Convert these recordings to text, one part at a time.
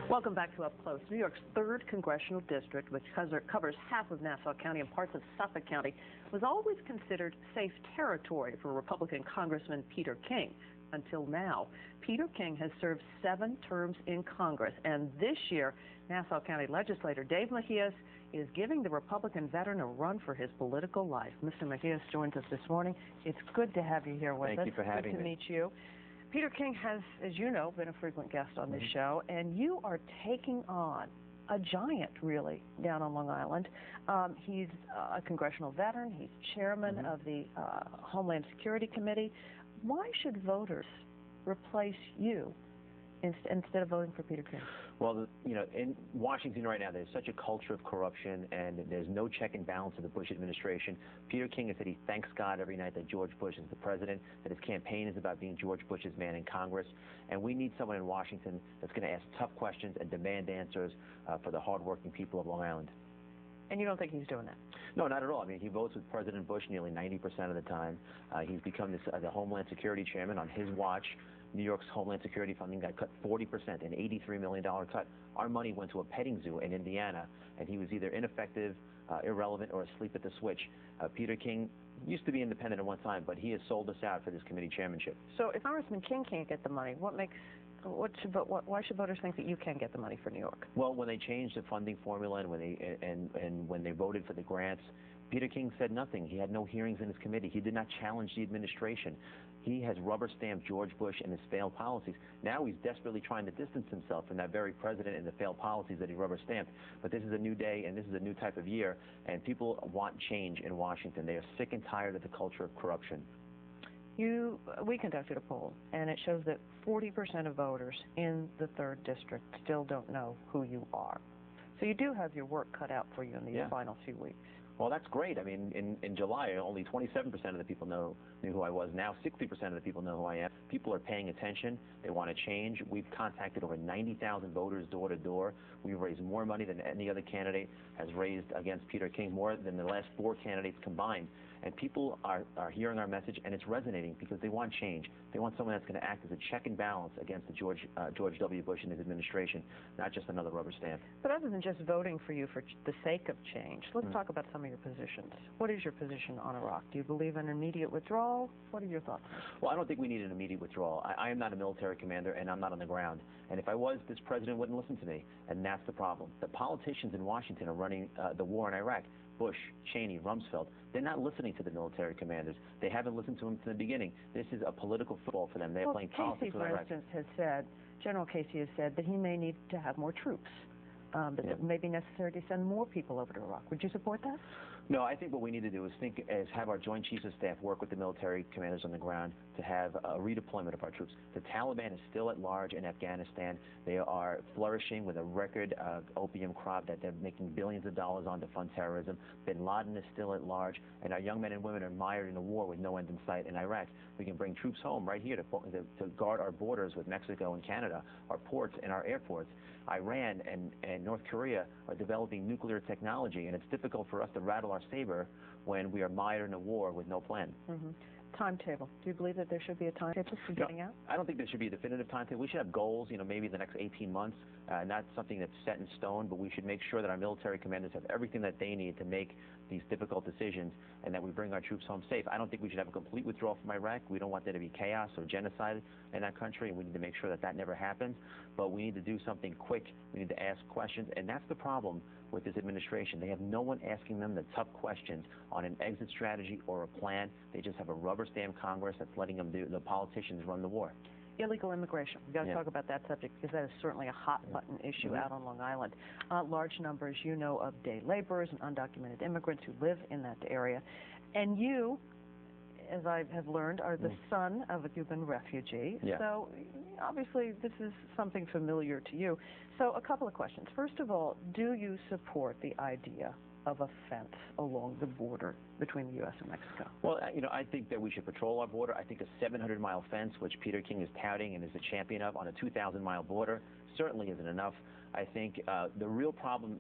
Welcome back to Up Close. New York's 3rd Congressional District, which covers half of Nassau County and parts of Suffolk County, was always considered safe territory for Republican Congressman Peter King. Until now, Peter King has served 7 terms in Congress, and this year, Nassau County legislator Dave Mejias is giving the Republican veteran a run for his political life. Mr. Mejias joins us this morning. It's good to have you here with us. Thank you for having me. Good to meet you. Peter King has, as you know, been a frequent guest on this show, and you are taking on a giant, really, down on Long Island. He's a congressional veteran. He's chairman of the Homeland Security Committee. Why should voters replace you instead of voting for Peter King? Well, you know, in Washington right now, there's such a culture of corruption, and there's no check and balance of the Bush administration. Peter King has said he thanks God every night that George Bush is the president, that his campaign is about being George Bush's man in Congress, and we need someone in Washington that's going to ask tough questions and demand answers for the hardworking people of Long Island. And you don't think he's doing that? No, not at all. I mean, he votes with President Bush nearly 90% of the time. He's become the Homeland Security Chairman. On his watch, New York's Homeland Security funding got cut 40%, an $83 million cut. Our money went to a petting zoo in Indiana, and he was either ineffective, irrelevant, or asleep at the switch. Peter King used to be independent at one time, but he has sold us out for this committee chairmanship. So if Congressman King can't get the money, why should voters think that you can get the money for New York? Well, when they changed the funding formula and when they voted for the grants, Peter King said nothing. He had no hearings in his committee. He did not challenge the administration. He has rubber-stamped George Bush and his failed policies. Now he's desperately trying to distance himself from that very president and the failed policies that he rubber-stamped. But this is a new day, and this is a new type of year, and people want change in Washington. They are sick and tired of the culture of corruption. We conducted a poll, and it shows that 40% of voters in the 3rd District still don't know who you are. So you do have your work cut out for you in these final few weeks. Well, that's great. I mean, in July, only 27% of the people knew who I was. Now 60% of the people know who I am. People are paying attention. They want to change. We've contacted over 90,000 voters door to door. We've raised more money than any other candidate has raised against Peter King, more than the last 4 candidates combined. And people are hearing our message, and it's resonating because they want change. They want someone that's going to act as a check and balance against the George W. Bush and his administration, not just another rubber stamp. But other than just voting for you for the sake of change, let's talk about some of your positions. What is your position on Iraq? Do you believe in immediate withdrawal? What are your thoughts? Well, I don't think we need an immediate withdrawal. I am not a military commander, and I'm not on the ground. And if I was, this president wouldn't listen to me, and that's the problem. The politicians in Washington are running the war in Iraq. Bush, Cheney, Rumsfeld, they're not listening to the military commanders. They haven't listened to them from the beginning. This is a political football for them. They're playing politics with Iraq. Casey, for instance, General Casey has said that he may need to have more troops, that it may be necessary to send more people over to Iraq. Would you support that? No, I think what we need to do is have our Joint Chiefs of Staff work with the military commanders on the ground to have a redeployment of our troops. The Taliban is still at large in Afghanistan. They are flourishing with a record opium crop that they're making billions of dollars on to fund terrorism. Bin Laden is still at large, and our young men and women are mired in a war with no end in sight in Iraq. We can bring troops home right here to guard our borders with Mexico and Canada, our ports and our airports. Iran and North Korea are developing nuclear technology, and it's difficult for us to rattle our saber when we are mired in a war with no plan. Timetable. Do you believe that there should be a timetable for getting out? I don't think there should be a definitive timetable. We should have goals, maybe the next 18 months, not something that's set in stone, but we should make sure that our military commanders have everything that they need to make these difficult decisions and that we bring our troops home safe. I don't think we should have a complete withdrawal from Iraq. We don't want there to be chaos or genocide in that country, and we need to make sure that that never happens. But we need to do something quick. We need to ask questions, and that's the problem with this administration. They have no one asking them the tough questions on an exit strategy or a plan. They just have a rubber-stamped Congress that's letting them the politicians run the war. Illegal immigration. We've got to talk about that subject because that is certainly a hot-button issue out on Long Island. Large numbers, of day laborers and undocumented immigrants who live in that area. And you, as I have learned, are the son of a Cuban refugee. So obviously this is something familiar to you. So a couple of questions. First of all, do you support the idea of a fence along the border between the U.S. and Mexico? Well, I think that we should patrol our border. I think a 700-mile fence, which Peter King is touting and is a champion of, on a 2,000-mile border certainly isn't enough. I think the real problem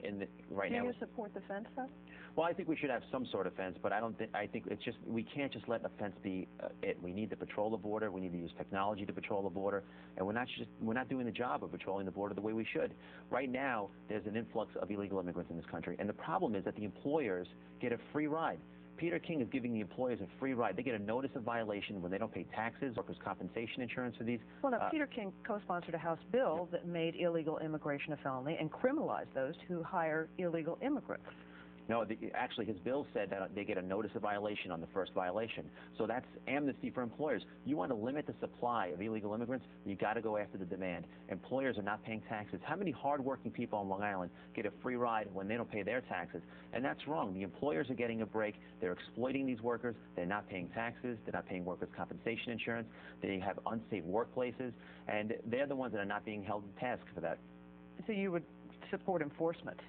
right now. Do you support the fence, though? Well, I think we should have some sort of fence, but I think it's just, we can't just let a fence be it. We need to patrol the border. We need to use technology to patrol the border, and we're not doing the job of patrolling the border the way we should. Right now, there's an influx of illegal immigrants in this country, and the problem is that the employers get a free ride. Peter King is giving the employers a free ride. They get a notice of violation when they don't pay taxes, workers' compensation insurance for these. Well, now, Peter King co-sponsored a House bill that made illegal immigration a felony and criminalized those who hire illegal immigrants. No, actually, his bill said that they get a notice of violation on the first violation. So that's amnesty for employers. You want to limit the supply of illegal immigrants, you got to go after the demand. Employers are not paying taxes. How many hardworking people on Long Island get a free ride when they don't pay their taxes? And that's wrong. The employers are getting a break. They're exploiting these workers. They're not paying taxes. They're not paying workers' compensation insurance. They have unsafe workplaces, and they're the ones that are not being held to task for that. So you would support enforcement?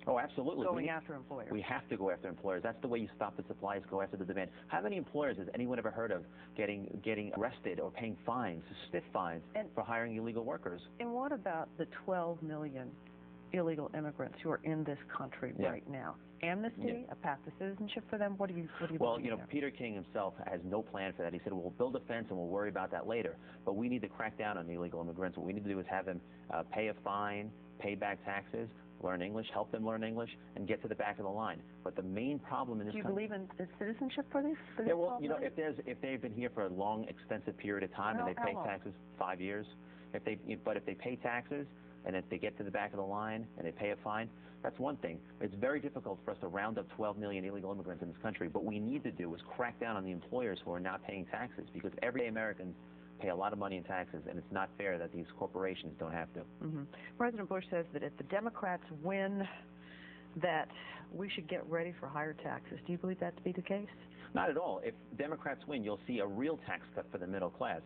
Oh, absolutely. Going after employers. We have to go after employers. That's the way you stop the supplies, go after the demand. How many employers has anyone ever heard of getting arrested or paying fines, stiff fines, for hiring illegal workers? And what about the 12 million illegal immigrants who are in this country right now? Amnesty, a path to citizenship for them? What do you Well, there? Peter King himself has no plan for that. He said, we'll build a fence and we'll worry about that later. But we need to crack down on the illegal immigrants. What we need to do is have them pay a fine, pay back taxes, learn English, help them learn English, and get to the back of the line. But the main problem in this country... Do you believe in the citizenship for these? Yeah, well, if they've been here for a long, extensive period of time and they pay taxes, 5 years. But if they pay taxes and if they get to the back of the line and they pay a fine, that's one thing. It's very difficult for us to round up 12 million illegal immigrants in this country. What we need to do is crack down on the employers who are not paying taxes, because everyday Americans pay a lot of money in taxes, and it's not fair that these corporations don't have to. President Bush says that if the Democrats win, that we should get ready for higher taxes. Do you believe that to be the case? Not at all. If Democrats win, you'll see a real tax cut for the middle class.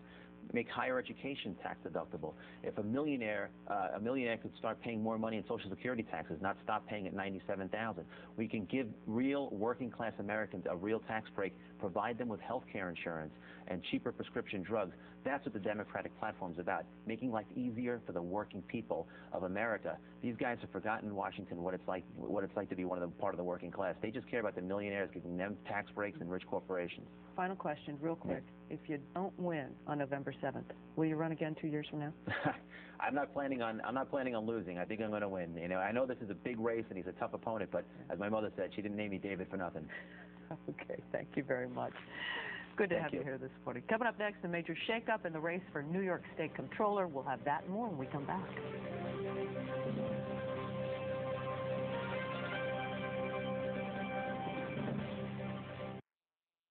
Make higher education tax deductible. If a millionaire could start paying more money in Social Security taxes, not stop paying at $97,000. We can give real working class Americans a real tax break, provide them with health care insurance and cheaper prescription drugs. That's what the Democratic platform is about, making life easier for the working people of America. These guys have forgotten in Washington what it's like to be part of the working class. They just care about the millionaires, giving them tax breaks and rich corporations. Final question, real quick. If you don't win on November 7th, will you run again 2 years from now? I'm not planning on losing. I think I'm going to win. I know this is a big race and he's a tough opponent, but as my mother said, she didn't name me David for nothing. Okay, thank you very much. Good to have you here this morning. Coming up next, a major shakeup in the race for New York State Comptroller. We'll have that and more when we come back.